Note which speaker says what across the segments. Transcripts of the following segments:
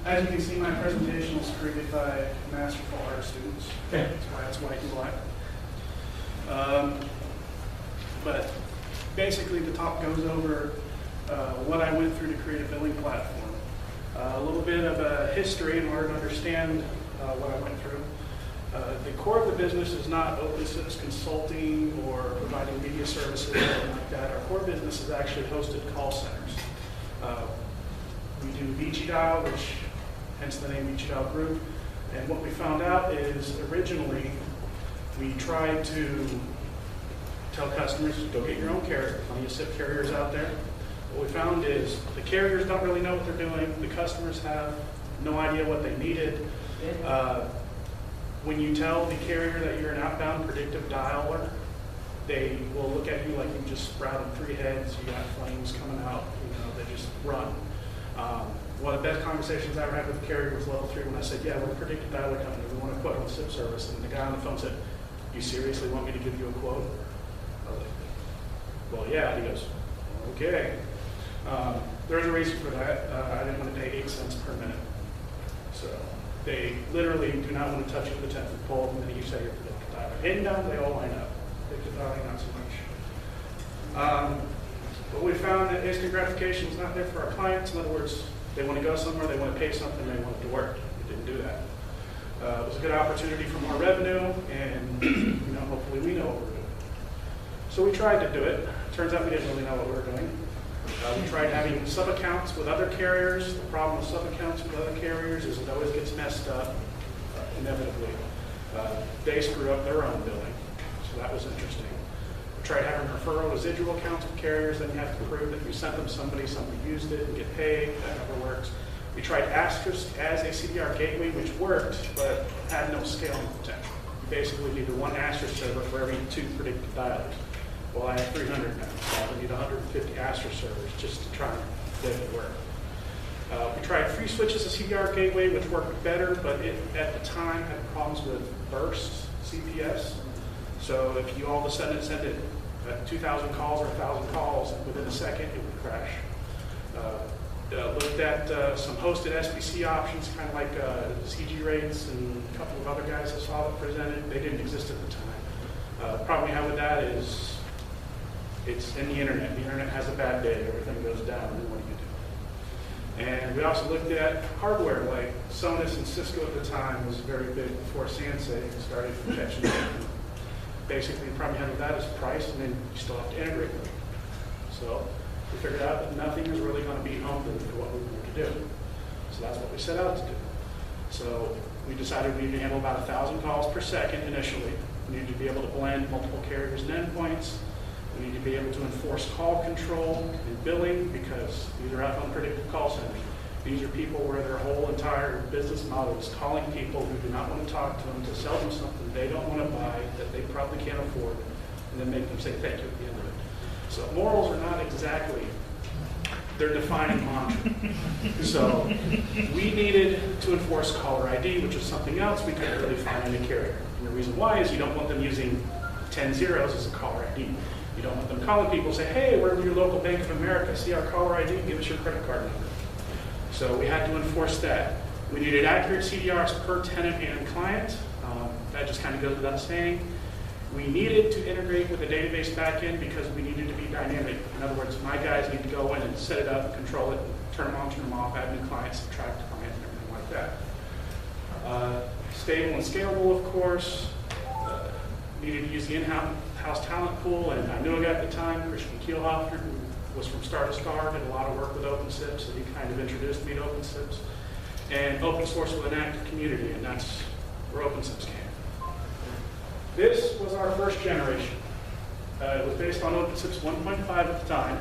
Speaker 1: As you can see, my presentation was created by masterful art students.
Speaker 2: Okay.
Speaker 1: That's why it's white and black. But basically, the top goes over what I went through to create a billing platform. A little bit of a history in order to understand what I went through. The core of the business is not OpenSIPS consulting or providing media services or anything like that. Our core business is actually hosted call centers. We do ViciDial, which hence the name ViciDial Group. And what we found out is originally we tried to tell customers, go get your own carrier. Plenty of SIP carriers out there. What we found is the carriers don't really know what they're doing. The customers have no idea what they needed. When you tell the carrier that you're an outbound predictive dialer, they will look at you like you just sprouted 3 heads, you got flames coming out, they just run. One of the best conversations I ever had with the carrier was level 3 when I said, yeah, we're a predictive dialer company, we want to quote on SIP service. And the guy on the phone said, you seriously want me to give you a quote? I was like, well, yeah. He goes, okay. There's a reason for that. I didn't want to pay 8 cents per minute. So they literally do not want to touch you with a 10-foot pole the minute you say you're a predictive dialer. Hidden down, they all line up. Predictive dialing, not so much. But we found that instant gratification is not there for our clients. In other words, they want to go somewhere, they want to pay something, they want it to work. We didn't do that. It was a good opportunity for more revenue, and hopefully we know what we're doing. So we tried to do it. Turns out we didn't really know what we were doing. We tried having sub-accounts with other carriers. The problem with sub-accounts with other carriers is it always gets messed up, inevitably. They screw up their own billing, so that was interesting. We tried having referral residual accounts with carriers, then you have to prove that you sent them somebody used it and get paid. That never works. We tried Asterisk as a CDR gateway, which worked, but had no scaling potential. You basically needed 1 Asterisk server for every 2 predictive dialers. Well, I have 300 now, so I need 150 Asterisk servers just to try and make it work. We tried free switches as CDR gateway, which worked better, but it at the time had problems with burst CPS. So if you all of a sudden send it 2,000 calls or 1,000 calls, within a second it would crash. Looked at some hosted SBC options, kind of like CG rates and a couple of other guys I saw that presented. They didn't exist at the time. The problem we have with that is it's in the internet. The internet has a bad day. Everything goes down. And what do you do? And we also looked at hardware, like Sonos and Cisco at the time was very big before Sansei started catching up. Basically, the problem you have with that is price, and then you still have to integrate them. So we figured out that nothing is really going to beat home for what we want to do. So that's what we set out to do. So we decided we needed to handle about 1,000 calls per second initially. We needed to be able to blend multiple carriers and endpoints. We need to be able to enforce call control and billing because these are outbound predictive call centers. These are people where their whole entire business model is calling people who do not want to talk to them to sell them something they don't want to buy that they probably can't afford, and then make them say thank you at the end of it. So morals are not exactly their defining mantra. So we needed to enforce caller ID, which is something else we couldn't really find in a carrier. And the reason why is you don't want them using 10 zeros as a caller ID. You don't want them calling people and say, hey, we're your local Bank of America. See our caller ID? Give us your credit card number. So we had to enforce that. We needed accurate CDRs per tenant and client. That just kind of goes without saying. We needed to integrate with the database backend because we needed to be dynamic. In other words, my guys need to go in and set it up, control it, turn them on, turn them off, add new clients, subtract clients, and everything like that. Stable and scalable, of course. Needed to use the in-house talent pool, and I knew a guy at the time, Christian Kielhofer, who was from Star to Star, did a lot of work with OpenSIPS, so he kind of introduced me to OpenSIPS. And open source with an active community, and that's where OpenSIPS came. This was our first generation. It was based on OpenSIPS 1.5 at the time.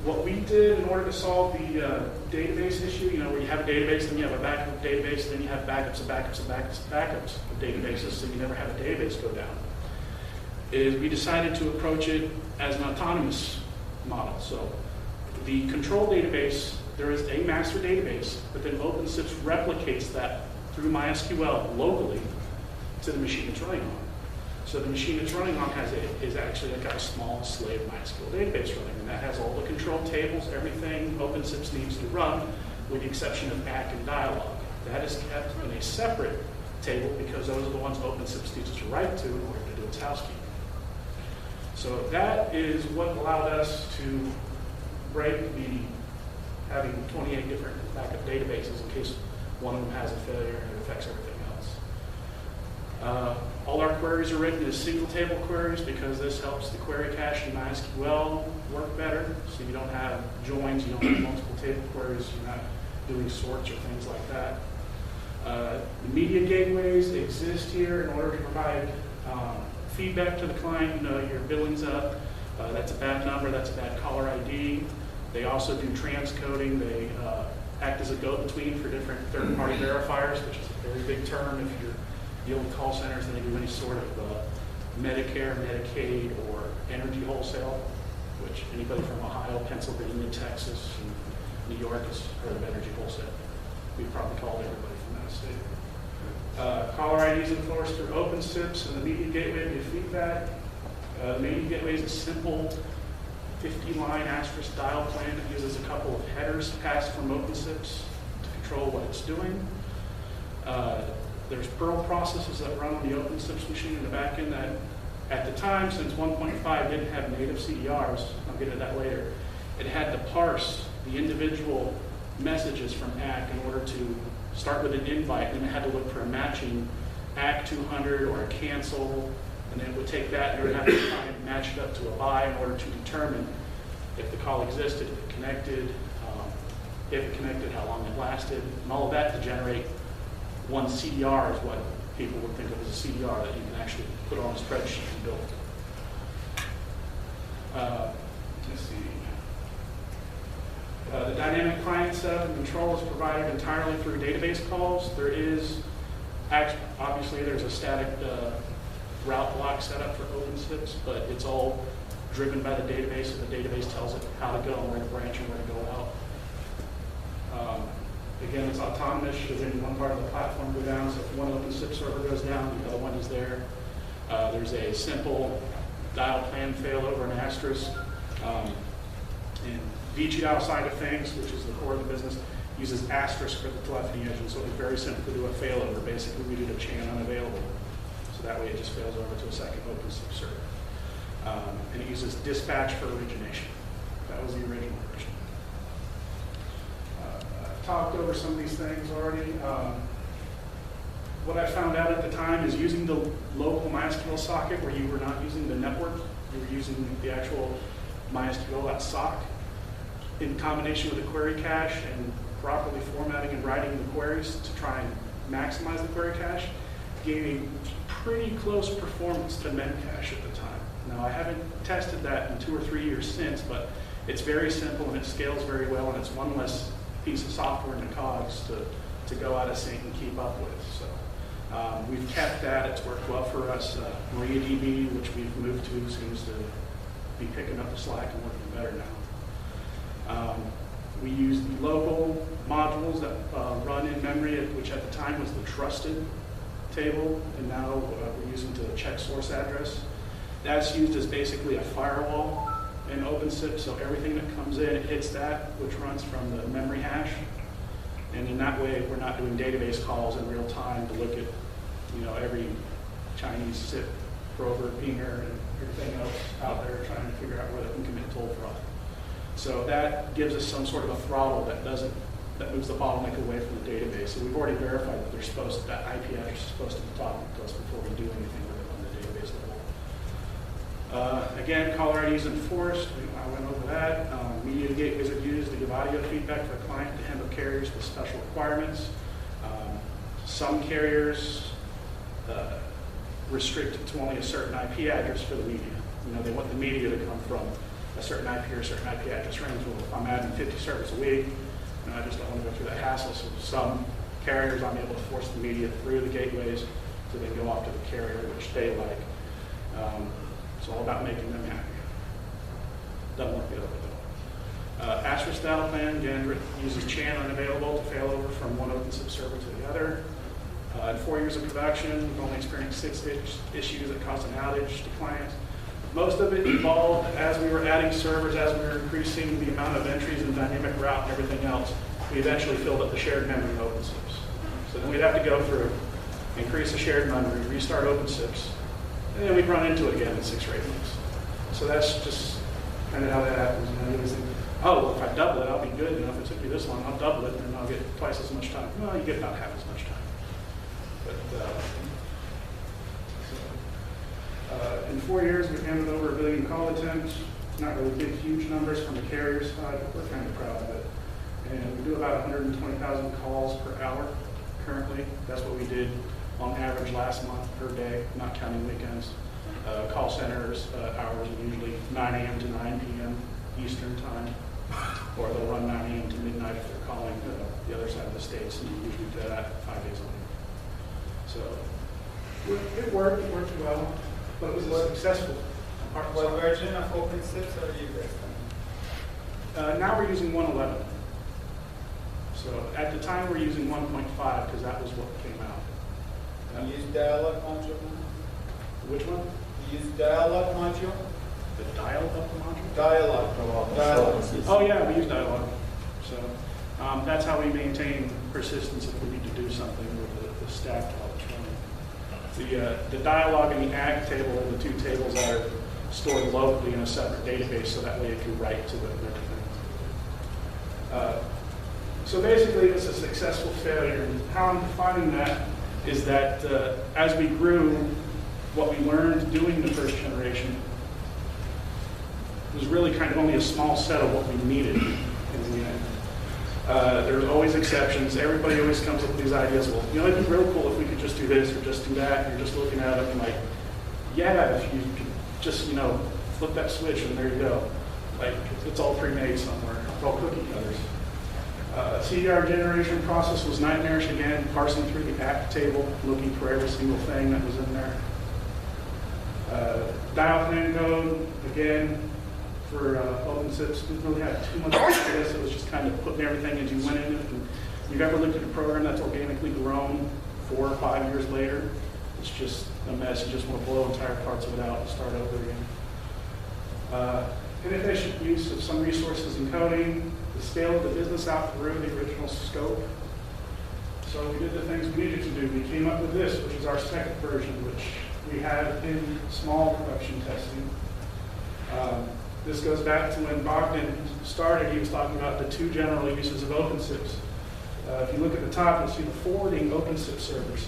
Speaker 1: What we did in order to solve the database issue, where you have a database, then you have a backup of database, then you have backups of backups of backups of backups of databases, so you never have a database go down, is we decided to approach it as an autonomous model. So the control database, there is a master database, but then OpenSIPS replicates that through MySQL locally to the machine it's running on. So the machine it's running on is actually got a small slave MySQL database running, and that has all the control tables, everything OpenSIPS needs to run, with the exception of ACK and dialog. That is kept in a separate table because those are the ones OpenSIPS needs to write to in order to do its housekeeping. So that is what allowed us to break having 28 different backup databases in case one of them has a failure and it affects everything else. All our queries are written as single table queries because this helps the query cache in MySQL work better. So you don't have joins, you don't have multiple table queries, you're not doing sorts or things like that. The media gateways exist here in order to provide feedback to the client. You know, your billing's up, that's a bad number, that's a bad caller ID. They also do transcoding. They act as a go-between for different third-party verifiers, which is a very big term if you're dealing with call centers and they do any sort of Medicare, Medicaid, or energy wholesale, which anybody from Ohio, Pennsylvania, Texas, and New York has heard of energy wholesale. We've probably called everybody from that state. Caller IDs enforced through OpenSIPS and the media gateway give feedback. The media gateway is a simple 50-line asterisk dial plan that uses a couple of headers passed from OpenSIPS to control what it's doing. There's Perl processes that run on the OpenSIPS machine in the back end that, at the time, since 1.5 didn't have native CDRs, I'll get into that later, it had to parse the individual messages from ACK in order to start with an invite, and then it had to look for a matching ACK 200 or a cancel, and then it would take that and it would have to try and match it up to a buy in order to determine if the call existed, if it connected, how long it lasted, and all of that to generate one CDR is what people would think of as a CDR that you can actually put on a spreadsheet and build. Let's see. The dynamic client setup and control is provided entirely through database calls. There is, obviously there's a static route block set up for OpenSIPS, but it's all driven by the database, and the database tells it how to go and where to branch and where to go out. Again, it's autonomous. Should any one part of the platform go down, so if one OpenSIPS server goes down, the other one is there. There's a simple dial plan failover and asterisk. And ViciDial side of things, which is the core of the business, uses asterisk for the telephony engine, so it's very simple to do a failover. Basically, we did a chain unavailable, so that way it just fails over to a second OpenSIPS server. And it uses dispatch for origination. That was the original version. I've talked over some of these things already. What I found out at the time is using the local MySQL socket where you were not using the network, you were using the actual MySQL.sock in combination with the query cache and properly formatting and writing the queries to try and maximize the query cache, gave a pretty close performance to Memcache at the time. Now, I haven't tested that in 2 or 3 years since, but it's very simple and it scales very well, and it's one less piece of software in the cogs to go out of sync and keep up with. So we've kept that. It's worked well for us. MariaDB, which we've moved to, seems to be picking up the slack and working better now. We use the local modules that run in memory, which at the time was the trusted table, and now we're using to check source address. That's used as basically a firewall in OpenSIPS, so everything that comes in, it hits that, which runs from the memory hash. And in that way, we're not doing database calls in real time to look at, every Chinese SIP, Grover, Pinger, and everything else out there trying to figure out where they can commit toll fraud. So that gives us some sort of a throttle that moves the bottleneck away from the database. So we've already verified that that IP address is supposed to be talking to us before we do anything with it on the database level. Again, caller ID is enforced. I went over that. Media gateways are used to give audio feedback for a client to handle carriers with special requirements. Some carriers restrict it to only a certain IP address for the media. They want the media to come from a certain IP or a certain IP address range. Well, if I'm adding 50 servers a week, I just don't want to go through that hassle. So some carriers, I'm able to force the media through the gateways to then go off to the carrier, which they like. It's all about making them happy. Doesn't work the other way though. Asterisk dial plan, again, uses CHAN unavailable to fail over from one OpenSIPS server to the other. In 4 years of production, we've only experienced 6 issues that caused an outage to clients. Most of it involved as we were adding servers, as we were increasing the amount of entries and dynamic route and everything else, we eventually filled up the shared memory in OpenSIPS. So then we'd have to go through, increase the shared memory, restart OpenSIPS, and then we'd run into it again in 6 or 8 weeks. So that's just kind of how that happens. You know, you always think, oh, well, if I double it, I'll be good. You know, if it took me this long, I'll double it, and I'll get twice as much time. Well, you get about half as much time. But in 4 years, we've handled over 1 billion call attempts. Not really big, huge numbers from the carrier side, but we're kind of proud of it. And we do about 120,000 calls per hour currently. That's what we did on average last month per day, not counting weekends. Call centers hours are usually 9 a.m. to 9 p.m. Eastern time, or they'll run 9 a.m. to midnight if they're calling the other side of the states, and you usually do that 5 days a week. So it worked well, but it was a successful part.
Speaker 2: What version of OpenSIPS are you guys?
Speaker 1: Now we're using 1.11. So at the time we're using 1.5 because that was what came out.
Speaker 2: You use dialog module?
Speaker 1: Which one?
Speaker 2: You use dialog module?
Speaker 1: The dial-up module?
Speaker 2: Dialog.
Speaker 1: Oh yeah, we use dialog. So that's how we maintain persistence if we need to do something with the stack while it's running. The dialog and the ag table are the 2 tables that are stored locally in a separate database, so that way it can write to it and everything. So basically, it's a successful failure. And how I'm defining that is that as we grew, what we learned doing the first generation was really kind of only a small set of what we needed in the end. There's always exceptions. Everybody always comes up with these ideas. Well, you know, it'd be real cool if we could just do this or just do that. And you're just looking at it and like, yeah, if you could just, you know, flip that switch and there you go. Like, it's all pre-made somewhere. It's all cookie cutters. CDR generation process was nightmarish again, parsing through the app table, looking for every single thing that was in there. Dial plan code, again, for OpenSIPS, didn't really have too much to this. It was just kind of putting everything as you went in it. And if you've ever looked at a program that's organically grown 4 or 5 years later, it's just a mess. You just want to blow entire parts of it out and start over again. Inefficient use of some resources and coding, the scale of the business outgrew the original scope. So we did the things we needed to do. We came up with this, which is our second version, which we have in small production testing. This goes back to when Bogdan started. He was talking about the 2 general uses of OpenSIPS. If you look at the top, you'll see the forwarding OpenSIPS servers.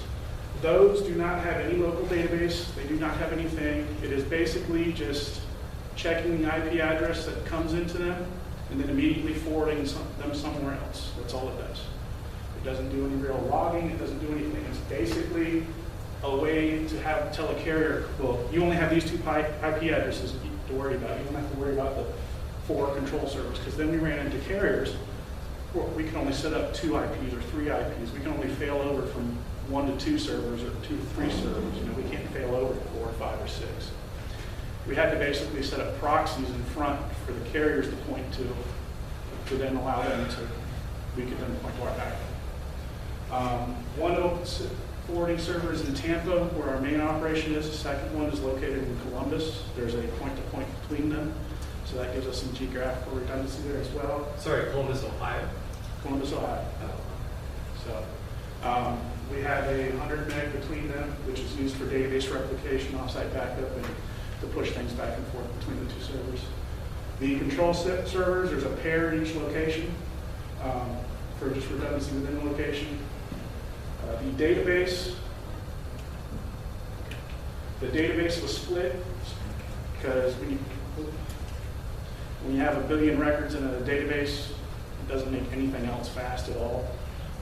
Speaker 1: Those do not have any local database. They do not have anything. It is basically just checking the IP address that comes into them and then immediately forwarding them somewhere else. That's all it does. It doesn't do any real logging. It doesn't do anything. It's basically a way to tell a carrier, well, you only have these 2 IP addresses to worry about. You don't have to worry about the 4 control servers, because then we ran into carriers where we can only set up 2 IPs or 3 IPs. We can only fail over from 1 to 2 servers or 2 to 3 servers. You know, we can't fail over 4 or 5 or 6. We had to basically set up proxies in front for the carriers to point to then allow them to, we could then point to our backup. One OpenSIPS forwarding server is in Tampa, where our main operation is. The second one is located in Columbus. There's a point-to-point between them, so that gives us some geographical redundancy there as well.
Speaker 3: Sorry, Columbus, Ohio?
Speaker 1: Columbus, Ohio. So we have a 100 meg between them, which is used for database replication, offsite backup, and to push things back and forth between the 2 servers. The control servers, there's a pair in each location for just redundancy within the location. The database was split because when you have 1 billion records in a database, it doesn't make anything else fast at all.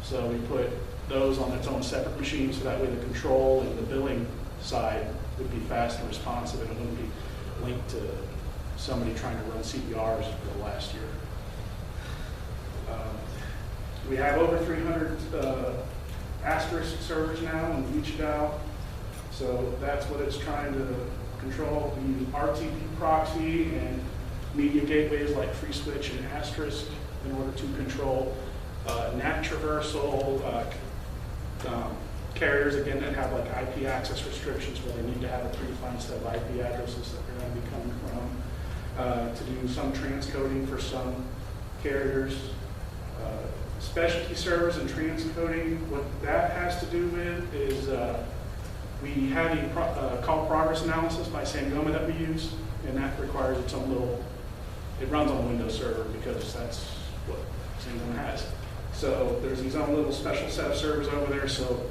Speaker 1: So we put those on its own separate machine, so that way the control and the billing side would be fast and responsive, and it wouldn't be linked to somebody trying to run CPRs for the last year. We have over 300 asterisk servers now on ViciDial, so that's what it's trying to control. We use RTP Proxy and media gateways like FreeSwitch and Asterisk in order to control NAT traversal, carriers, again, that have like IP access restrictions where they need to have a predefined set of IP addresses that they're going to be coming from, to do some transcoding for some carriers. Specialty servers and transcoding, what that has to do with is we have a call progress analysis by Sangoma that we use, and that requires its own little, it runs on a Windows server because that's what Sangoma has. So there's these own little special set of servers over there, so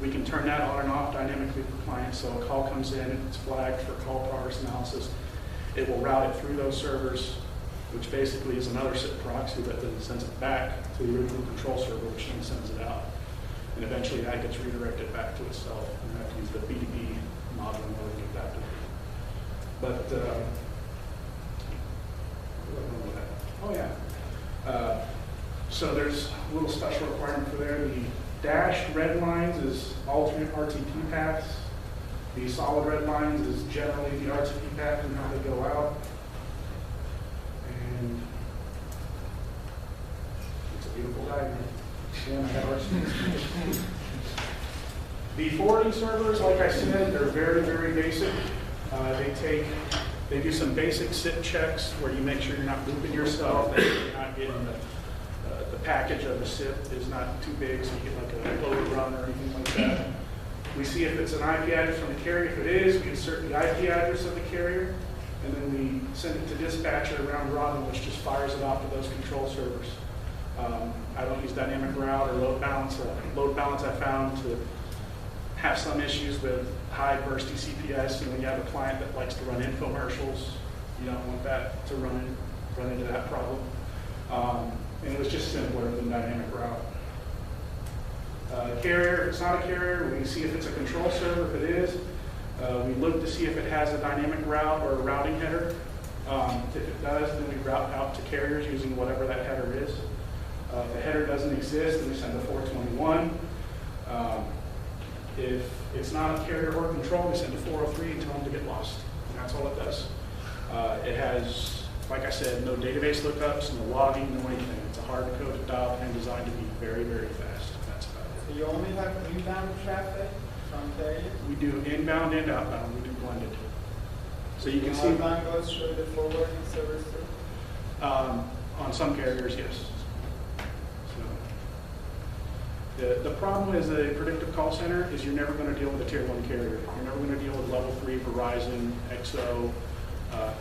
Speaker 1: we can turn that on and off dynamically for clients. So a call comes in, it's flagged for call progress analysis. It will route it through those servers, which basically is another SIP proxy that then sends it back to the original control server, which then sends it out. And eventually that gets redirected back to itself. And we have to use the BDB module in order to get that to it. But, oh yeah. So there's a little special requirement for there. The dashed red lines is alternate RTP paths. The solid red lines is generally the RTP path and how they go out. And it's a beautiful diagram. And I have RTP. The forwarding servers, like I said, they're very, very basic. They do some basic SIP checks where you make sure you're not looping yourself, that you're not getting the package of the SIP is not too big, so you get like a overrun or anything like that. We see if it's an IP address from the carrier. If it is, we insert the IP address of the carrier, and then we send it to dispatcher around robin, which just fires it off to those control servers. I don't use dynamic route or load balance. Load balance I found to have some issues with high bursty CPS, and when you have a client that likes to run infomercials, you don't want that to run into that problem. And it was just simpler than dynamic route. Carrier, if it's not a carrier, we see if it's a control server. If it is, we look to see if it has a dynamic route or a routing header. If it does, then we route out to carriers using whatever that header is. If the header doesn't exist, then we send a 421. If it's not a carrier or control, we send a 403 and tell them to get lost. And that's all it does. It has, like I said, no database lookups, no logging, no anything. It's a hard-coded dial and designed to be very, very fast. That's about it.
Speaker 2: So you only have inbound traffic from carriers?
Speaker 1: We do inbound and outbound. We do blended. So you can see
Speaker 2: outbound goes through the forwarding service too?
Speaker 1: On some carriers, yes. So the problem is a predictive call center is you're never going to deal with a tier 1 carrier. You're never going to deal with level 3 Verizon, XO,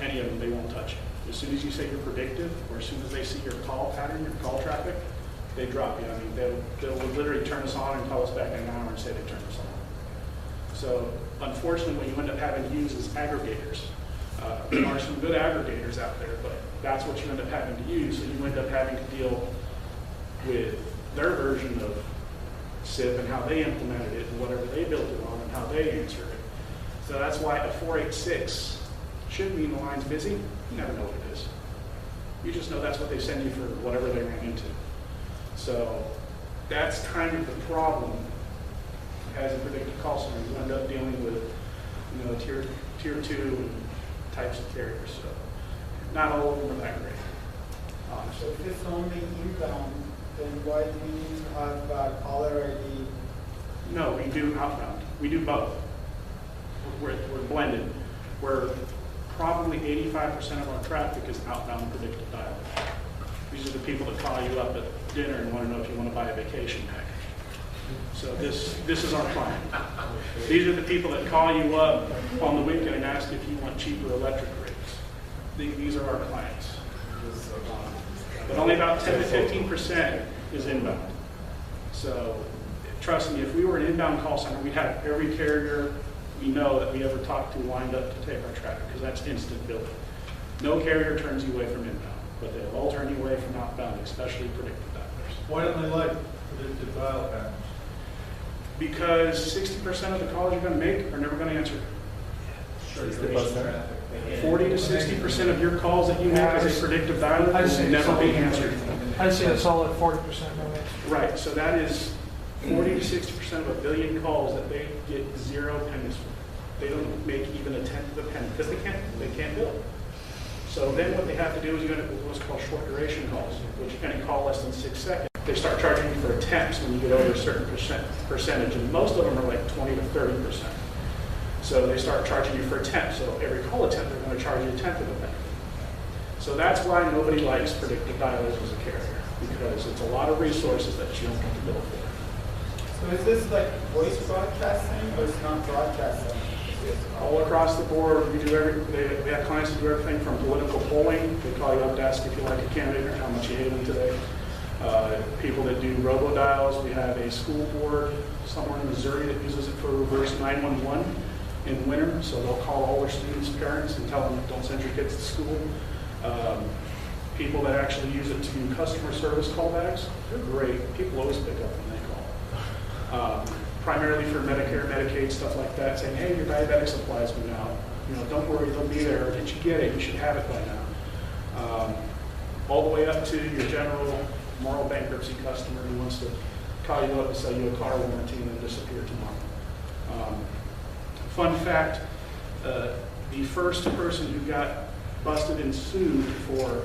Speaker 1: any of them. They won't touch you. As soon as you say you're predictive, or as soon as they see your call pattern, your call traffic, they drop you. I mean, they'll literally turn us on and call us back in an hour and say they turned us on. So unfortunately, what you end up having to use is aggregators. There are some good aggregators out there, but that's what you end up having to use. So you end up having to deal with their version of SIP and how they implemented it and whatever they built it on and how they answered it. So that's why a 486 should mean the line's busy. You never know what it is. You just know that's what they send you for whatever they ran into. So that's kind of the problem as a predictive call center. You end up dealing with, tier 2 types of carriers. So not all of them are that great, honestly.
Speaker 2: So if it's only inbound, then why do we need to have caller ID?
Speaker 1: No, we do outbound. We do both. We're blended. We're probably 85% of our traffic is outbound predictive dial. These are the people that call you up at dinner and want to know if you want to buy a vacation package. So this is our client. These are the people that call you up on the weekend and ask if you want cheaper electric rates. These are our clients. But only about 10 to 15% is inbound. So trust me, if we were an inbound call center, we'd have every carrier we know that we ever talked to lined up to take our traffic, because that's instant billing. No carrier turns you away from inbound, but they'll all turn you away from outbound, especially predictive dialers.
Speaker 3: Why don't they like predictive dial patterns?
Speaker 1: Because 60% of the calls you're going to make are never going to answer. 40 to 60% of your calls that you make as a predictive dialer will never be answered.
Speaker 4: I'd say a solid 40% no answer.
Speaker 1: Right, so that is 40 to 60% of a billion calls that they get 0 pennies for. They don't make even a tenth of a penny because they can't bill. So then what they have to do is you end up with what's called short duration calls, which you can call less than 6 seconds. they start charging you for attempts when you get over a certain percentage, and most of them are like 20 to 30%. So they start charging you for attempts. So every call attempt, they're going to charge you a tenth of a penny. So that's why nobody likes predictive dialers as a carrier, because it's a lot of resources that you don't get to bill for.
Speaker 2: So is this like voice broadcasting or it's not broadcasting?
Speaker 1: All across the board, we have clients that do everything from political polling. They call you up to ask if you like a candidate or how much you hate them today. People that do robodials. We have a school board somewhere in Missouri that uses it for reverse 911 in winter. So they'll call all their students' parents and tell them don't send your kids to school. People that actually use it to do customer service callbacks, they're great. People always pick up when they call. Primarily for Medicare, Medicaid, stuff like that, saying, hey, your diabetic supplies went out. Don't worry, they'll be there. Did you get it? You should have it by now. All the way up to your general moral bankruptcy customer who wants to call you up and sell you a car warranty and then disappear tomorrow. Fun fact, the first person who got busted and sued for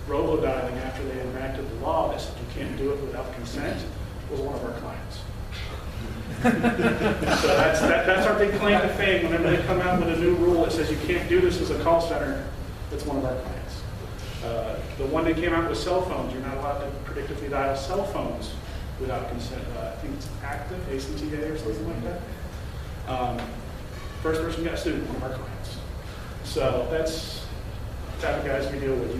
Speaker 1: robo-dialing after they enacted the law that said you can't do it without consent was one of our clients. So that's our big claim to fame. Whenever they come out with a new rule that says you can't do this as a call center, it's one of our clients. The one that came out with cell phones, you're not allowed to predictively dial cell phones without consent. I think it's active, ACTA or something like that. First person got sued, one of our clients. So that's the type of guys we deal with,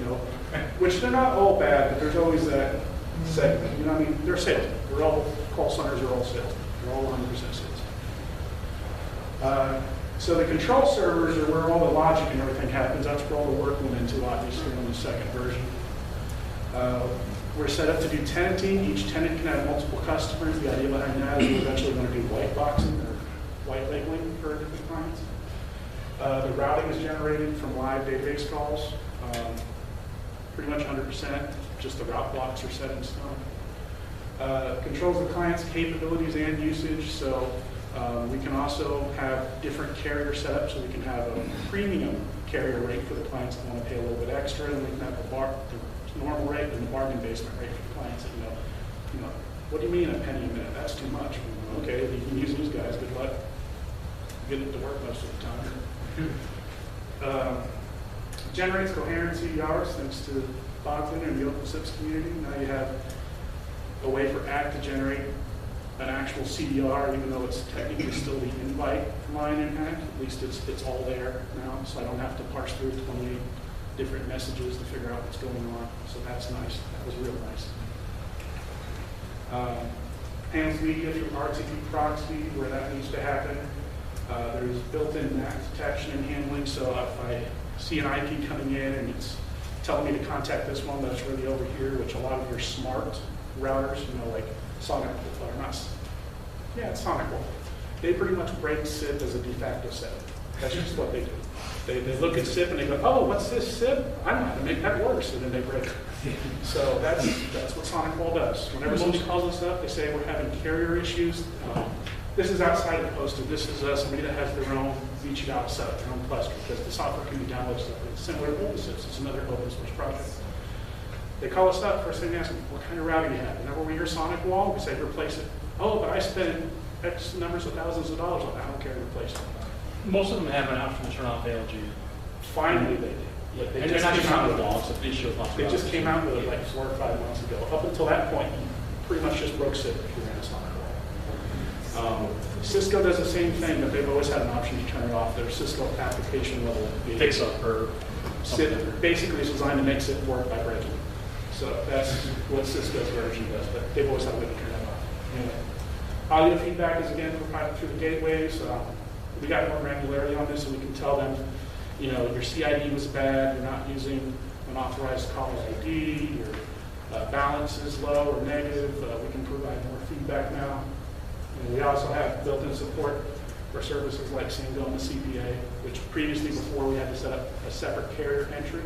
Speaker 1: which they're not all bad, but there's always that segment. They're salesmen. They're all call centers are all salesmen. They're all 100% salesmen. So the control servers are where all the logic and everything happens. That's where all the work went into, obviously, on the second version. We're set up to do tenanting. Each tenant can have multiple customers. The idea behind that is we're eventually going to do white boxing or white labeling for different clients. The routing is generated from live database calls. Pretty much 100%. Just the route blocks are set in stone. Controls the client's capabilities and usage. So we can also have different carrier setups. So we can have a premium carrier rate for the clients that want to pay a little bit extra, and we can have the normal rate and the bargain basement rate for the clients that what do you mean a penny a minute? That's too much. Okay, you can use these guys. Good luck getting it to work most of the time. Generates coherent CDRs thanks to Boglin and the OpenSIPS community. Now you have a way for ACT to generate an actual CDR, even though it's technically still the invite line in ACT. At least it's all there now, so I don't have to parse through 28 different messages to figure out what's going on. So that's nice. That was real nice. Handles media through RTP Proxy where that needs to happen. There's built-in MAC detection and handling, so if I see an IP coming in and it's telling me to contact this one that's really over here, which a lot of your smart routers, like Sonic, or not, it's Sonic. They pretty much break SIP as a de facto setup. That's just what they do. They look at SIP and they go, oh, what's this SIP? I know how to make that worse, and then they break it. So that's what Sonic Wall does. Whenever somebody calls us up, they say we're having carrier issues. This is outside of posted. This is somebody that has their own ViciDial setup, their own cluster, because the software can be downloaded separately. It's similar to OpenSIPS. It's another open source project. They call us up, first thing they ask me, what kind of routing you have? Whenever we hear Sonic Wall, we say replace it. Oh, but I spent X numbers of thousands of dollars on that. I don't care, replace it.
Speaker 5: Most of them have an option to turn off ALG.
Speaker 1: Finally they did.
Speaker 5: Yeah,
Speaker 1: They
Speaker 5: and
Speaker 1: just
Speaker 5: they're not
Speaker 1: came out
Speaker 5: just
Speaker 1: with
Speaker 5: logs, it's issue of lots of
Speaker 1: They just
Speaker 5: routers.
Speaker 1: came out with it like 4 or 5 months ago. Up until that point, you pretty much just broke SIP if you ran a Sonic Wall. Cisco does the same thing, but they've always had an option to turn it off. Their Cisco application level
Speaker 5: Fix up or something.
Speaker 1: SIP basically is designed to make SIP work by breaking. So that's what Cisco's version does, but they've always had a way to turn that off. Anyway, audio feedback is again provided through the gateways. We got more granularity on this, so we can tell them, your CID was bad, you're not using an authorized caller ID, your balance is low or negative. We can provide more feedback now. And we also have built-in support for services like Sango and the CPA, which previously, before, we had to set up a separate carrier entry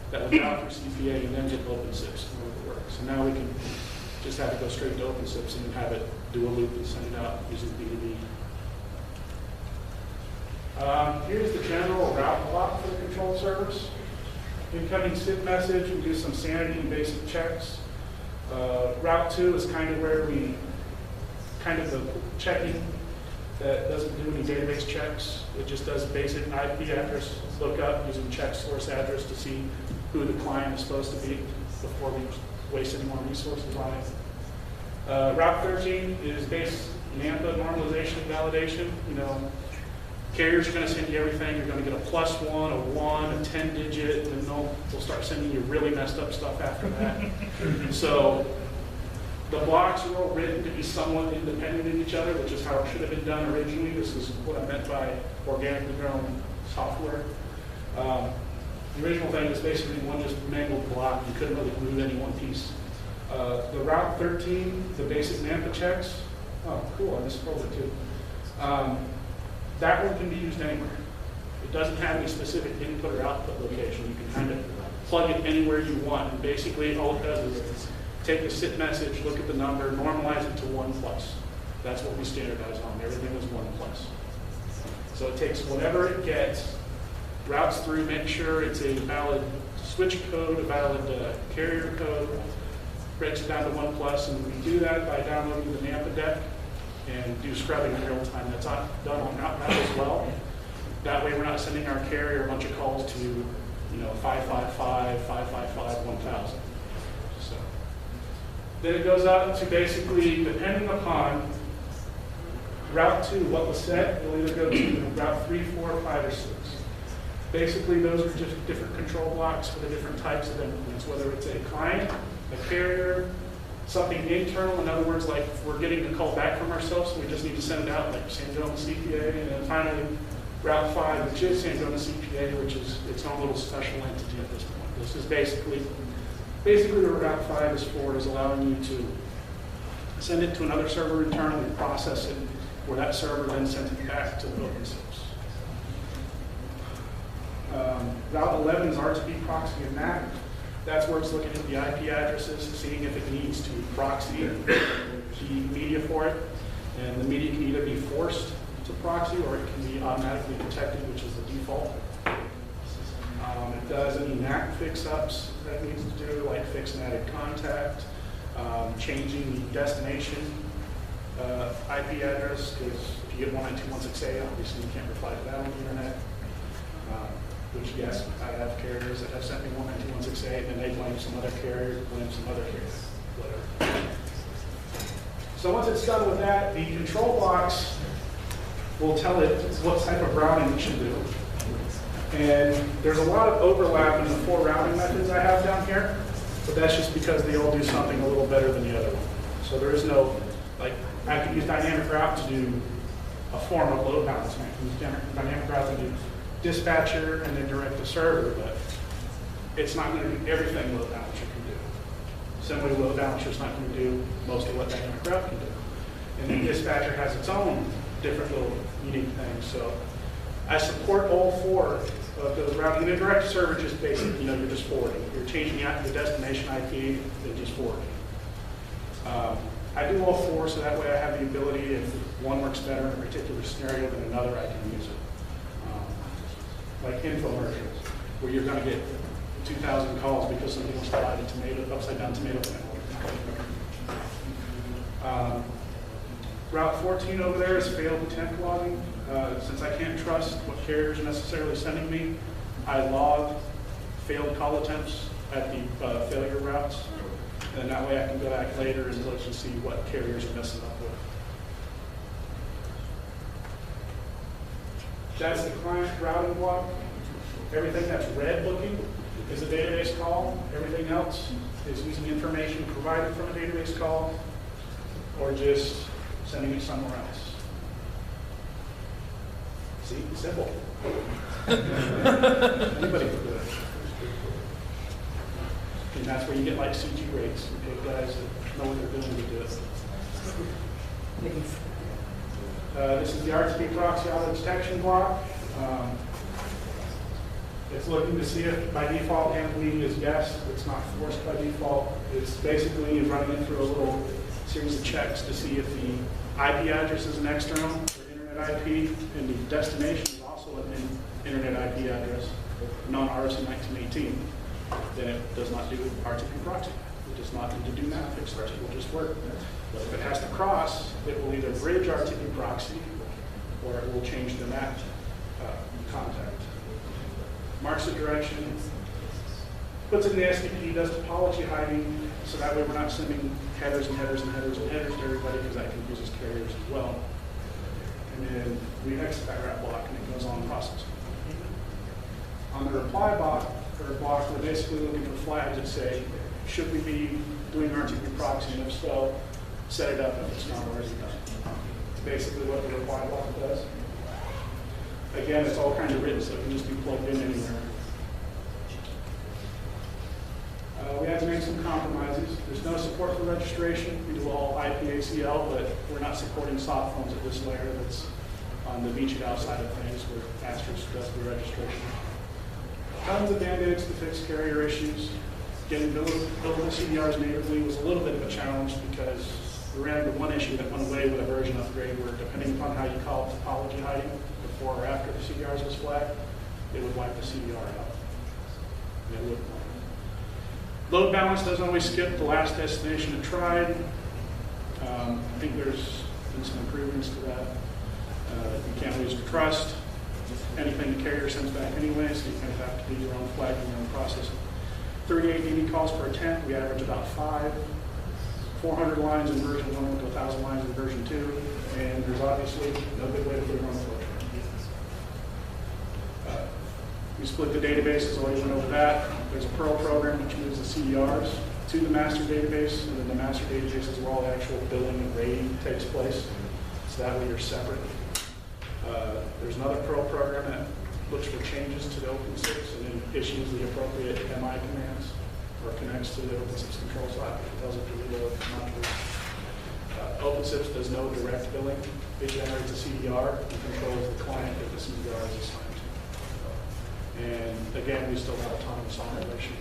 Speaker 1: that would go through CPA and then get OpenSIPS in order to work. So now we can just have it go straight to OpenSIPS and have it do a loop and send it out using B2B. Here's the general route block for the control service. Incoming SIP message, we do some sanity and basic checks. Route 2 is kind of where we, kind of the checking that doesn't do any database checks. It just does basic IP address lookup using check source address to see who the client is supposed to be before we waste any more resources on it. Route 13 is base NAMPA normalization and validation. You know, carriers are going to send you everything. You're going to get a +1, a 1, a 10-digit, and they'll start sending you really messed up stuff after that. So the blocks are all written to be somewhat independent of each other, which is how it should have been done originally. This is what I meant by organically grown software. The original thing was basically one just mangled block. You couldn't really glue any one piece. The Route 13, the basic NAMPA checks. Oh, cool, I misspelled it too. That one can be used anywhere. It doesn't have any specific input or output location. You can kind of plug it anywhere you want. And basically all it does is take the SIP message, look at the number, normalize it to 1+. That's what we standardize on. Everything is 1+. So it takes whatever it gets, routes through, make sure it's a valid switch code, a valid carrier code, breaks it down to 1+, and we do that by downloading the NAMPA deck and do scrubbing in real time. That's done on route as well. That way we're not sending our carrier a bunch of calls to, 555, 555, 1000. So then it goes up to basically, depending upon route 2, what was set, you'll either go to route 3, 4, 5, or 6. Basically, those are just different control blocks for the different types of endpoints, whether it's a client, a carrier, something internal. In other words, like if we're getting a call back from ourselves, so we just need to send it out, like San Jose CPA, and then finally Route 5, which is San Jose CPA, which is its own little special entity at this point. This is basically what Route 5 is for, is allowing you to send it to another server internally, process it, where that server then sends it back to the OpenSIPS. Route 11 is RTP Proxy and MAC. That's where it's looking at the IP addresses, seeing if it needs to proxy the media for it. And the media can either be forced to proxy or it can be automatically protected, which is the default. It does any NAC fix-ups that it needs to do, like fix an added contact, changing the destination IP address, because if you get 192.168, obviously you can't reply to that on the internet. Which, yes, I have carriers that have sent me 192.168, and they blame some other carrier, blame some other carrier, whatever. So once it's done with that, the control blocks will tell it what type of routing it should do. And there's a lot of overlap in the 4 routing methods I have down here, but that's just because they all do something a little better than the other one. So there is no, like, I can use dynamic route to do a form of load balancing. I can use dynamic route to do dispatcher and then direct to server, but it's not going to do everything load balancer can do. Similarly, load balancer is not going to do most of what dynamic route can do. And then dispatcher has its own different little unique things. So I support all 4 of those routing. And then direct to server just basically, you're just forwarding. You're changing the destination IP, then just forwarding. I do all 4, so that way I have the ability, if one works better in a particular scenario than another, I can use it. Like infomercials, where you're going to get 2,000 calls because somebody wants to buy the upside down tomato plant. Route 14 over there is failed attempt logging. Since I can't trust what carriers are necessarily sending me, I log failed call attempts at the failure routes. And that way I can go back later and look and see what carriers are messing up with. That's the client routing block. Everything that's red looking is a database call. Everything else is using information provided from a database call or just sending it somewhere else. See, simple. Anybody can do it. And that's where you get like CG rates. You take guys that know what they're doing to do it. This is the RTP Proxy auto detection block. It's looking to see if by default handling is yes. It's not forced by default. It's basically running it through a little series of checks to see if the IP address is an external or internet IP, and the destination is also an internet IP address, non-RC 1918. Then it does not do RTP Proxy. It does not need to do math fixed, it will just work. But if it has to cross, it will either bridge RTP Proxy or it will change the map contact. Marks the direction, puts it in the SDP, does topology hiding, so that way we're not sending headers and headers and headers and headers to everybody because that confuses carriers as well. And then we exit that wrap block and it goes on processing. On the reply block, we're basically looking for flags that say, should we be doing RTP proxy, and if so, set it up if it's not already done. It's basically what the reply block does. Again, it's all kind of written, so it can just be plugged in anywhere. We had to make some compromises. There's no support for registration. We do all IP-ACL, but we're not supporting soft phones at this layer. That's on the ViciDial side of things, where Asterisk does the registration. Tons of band-aids to fix carrier issues. Getting building CDRs natively was a little bit of a challenge because we ran into one issue that went away with a version upgrade where, depending upon how you call it topology hiding, before or after the CDRs was flagged, it would wipe the CDR out. It would. Load balance doesn't always skip the last destination it tried. I think there's been some improvements to that. You can't lose your trust. Anything the carrier sends back anyway, so you kind of have to do your own flagging, your own processing. 38 DB calls per attempt, we average about 5. 400 lines in version 1 to 1,000 lines in version 2, and there's obviously no good way to put it on the flow chart. We split the databases, already went over that. There's a Perl program which moves the CDRs to the master database, and then the master database is where all the actual billing and rating takes place. So that way you're separate. There's another Perl program that looks for changes to the OpenSIPS and then issues the appropriate MI commands or connects to the OpenSIPS control slot. It tells it to reload modules. OpenSIPS does no direct billing. It generates a CDR and controls the client that the CDR is assigned to. And again, we still have autonomous operation.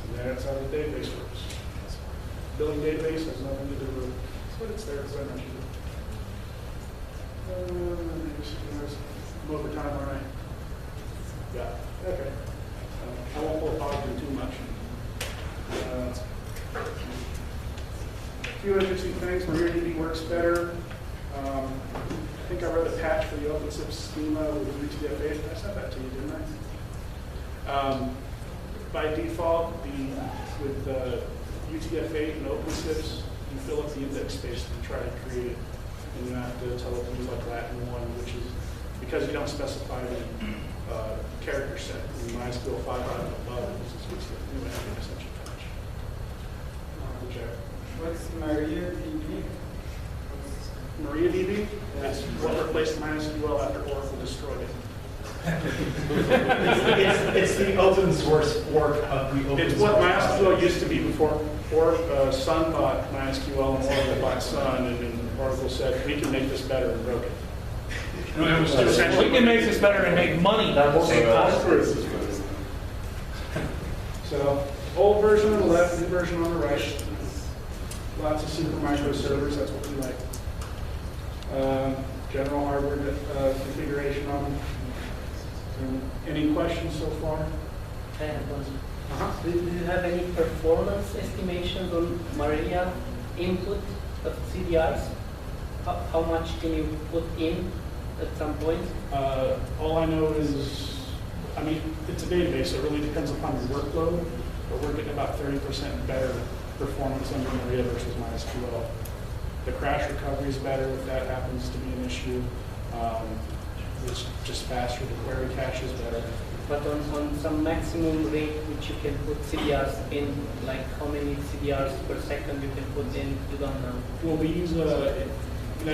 Speaker 1: And that's how the database works. Billing database has nothing to do with what it's there, as I mentioned. Overtime, all right. Yeah, okay. I won't pull apart too much. A few interesting things. MariaDB works better. I think I wrote a patch for the OpenSIPS schema with UTF-8. I sent that to you, didn't I? By default, with UTF-8 and OpenSIPS, you fill up the index space to try to create it. And you have to tell it to use like Latin 1, which is because you don't specify the character set in MySQL 5 and above. This is what's the new ending essential patch.
Speaker 2: What's MariaDB?
Speaker 1: MariaDB? That's what replaced MySQL after Oracle destroyed it.
Speaker 6: it's the open source fork of the open
Speaker 1: It's
Speaker 6: source.
Speaker 1: what MySQL used to be before Sun bought MySQL and Oracle bought Sun, and then Oracle said, we can make this better, and broke it. It was essentially
Speaker 4: We can make this better and make money. That will save costs.
Speaker 1: So, old version on the left, new version on the right. Lots of super microservers, that's what we like. General hardware configuration on them. Any questions so far?
Speaker 7: I have one. Do you have any performance estimations on Maria input of CDRs? How much can you put in at some point?
Speaker 1: All I know is, I mean, it's a database, so it really depends upon your workload, but we're getting about 30% better performance under Maria versus MySQL. The crash recovery is better if that happens to be an issue. It's just faster, the query cache is better.
Speaker 7: But on some maximum rate which you can put CDRs in, like how many CDRs per second you can put in, you don't know.
Speaker 1: Well, we use, that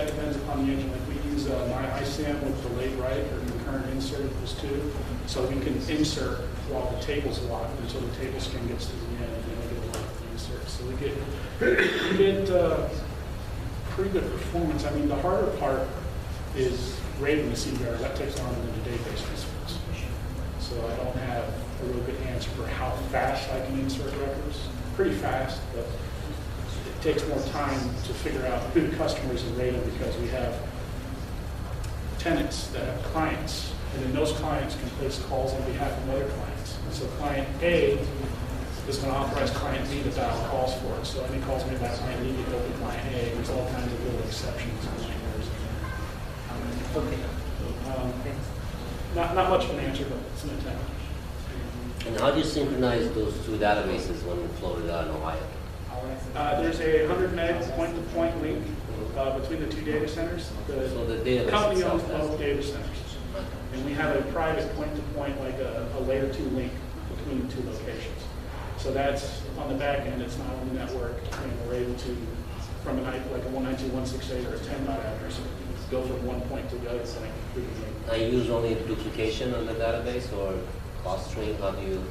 Speaker 1: depends upon the engine. Like we use my ISAM with delayed write or concurrent insert equals 2. So we can insert while the table's locked until the table scan gets to the end and then we get a lot of the insert. So we get pretty good performance. I mean, the harder part is rating the CDR. That takes longer than the database inserts. So I don't have a real good answer for how fast I can insert records. Pretty fast, but it takes more time to figure out who the customers are rating because we have tenants that have clients, and then those clients can place calls on behalf of other clients. And so client A is going to authorize client B to dial calls for it. So any calls made by client B get open client A. There's all kinds of little exceptions and nightmares in there.
Speaker 7: Okay. Thanks.
Speaker 1: Not much of an answer, but it's an attempt.
Speaker 8: And how do you synchronize those two databases when in Florida and Ohio?
Speaker 1: There's a 100 meg point-to-point link between the two data centers.
Speaker 8: So the database
Speaker 1: company
Speaker 8: itself
Speaker 1: owns
Speaker 8: has-
Speaker 1: both data centers. And we have a private point-to-point, like a layer 2 link between the two locations. So that's on the back end, it's not on the network, and we're able to, from a night like a 192.168 or a 10 dot address, go from one point to the other point.
Speaker 8: I use only duplication on the database or clustering? How do you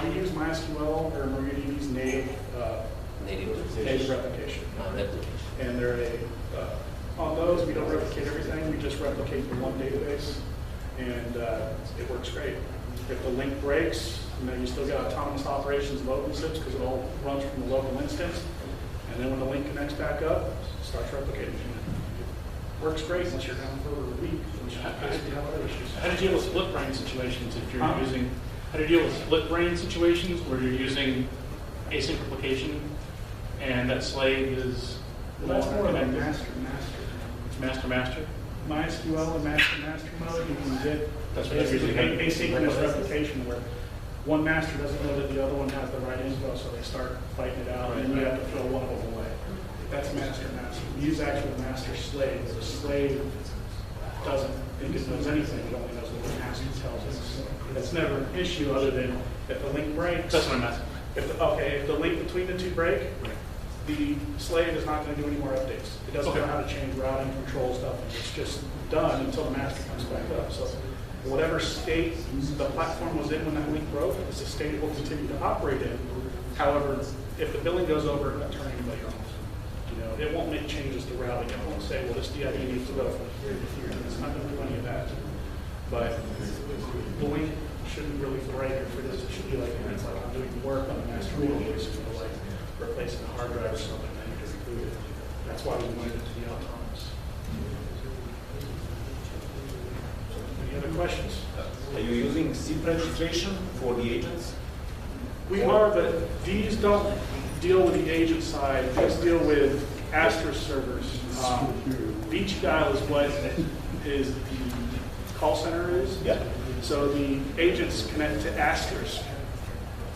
Speaker 1: We use MySQL or MariaDB's native
Speaker 8: native duplication?
Speaker 1: native replication.
Speaker 8: Replication.
Speaker 1: And they're on those, we don't replicate everything, we just replicate the one database, and it works great. If the link breaks, you still got autonomous operations of OpenSIPS because it all runs from the local instance, and then when the link connects back up, it starts replicating. It works great once you're down for a week, and you basically have other issues.
Speaker 5: How do you deal with split brain situations if you're
Speaker 1: Huh?
Speaker 5: using, how do you deal with split brain situations where you're using async replication and that slave is
Speaker 1: Well, that's more like
Speaker 5: connected? Master.
Speaker 1: MySQL and master mode, you can get
Speaker 5: That's what they're using.
Speaker 1: asynchronous replication where one master doesn't know that the other one has the right info, so they start fighting it out, and then you have to throw one of them away. That's master. We use actual master slave. The slave doesn't think it knows anything, it only knows what the master tells us. That's never an issue other than if the link breaks.
Speaker 5: That's what I'm asking.
Speaker 1: If the link between the two break, the slave is not going to do any more updates. It doesn't know how to change routing, control stuff. It's just done until the master comes back up. So whatever state the platform was in when that link broke, it's the state it will continue to operate in. However, if the billing goes over, it won't turn anybody off. It won't make changes to routing. It won't say, well, this DID needs to go from here to here. It's not going to do any of that. But the link shouldn't really feel right here for this. It should be like, it's like I'm doing work on the master database, like replacing a hard drive or something, then you just boot it. That's why we wanted it to be autonomous. Any other questions?
Speaker 9: Are you using SIP registration for the agents?
Speaker 1: We are, but these don't deal with the agent side. These deal with Asterisk servers. ViciDial is what is the call center is.
Speaker 9: Yeah.
Speaker 1: So the agents connect to Asterisk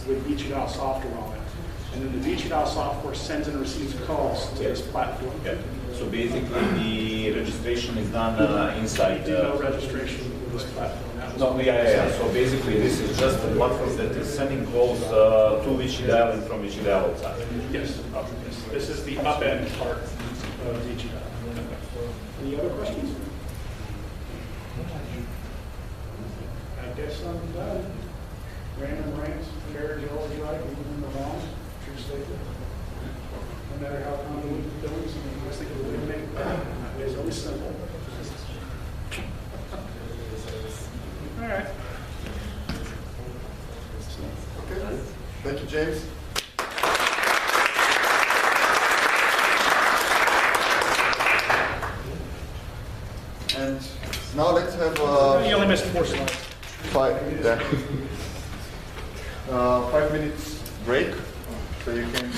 Speaker 1: with ViciDial software on it. And then the ViciDial software sends and receives calls to this platform.
Speaker 9: Yeah. So basically, the registration is done inside.
Speaker 1: We do no registration with this platform. That was
Speaker 9: No, yeah. So basically, this is just a platform that is sending calls to ViciDial and from ViciDial outside.
Speaker 1: Yes. This is the up-end part of ViciDial. Any other questions? I guess I'm done. Random rants, fair is always right, even in the wrong, true statement. No matter how convoluted the billing, I always think of a way to make it better. That way is always simple. All right.
Speaker 10: Okay. Thank you, James. And now let's have
Speaker 1: You only missed 4 slides.
Speaker 10: 5 minutes break, so you can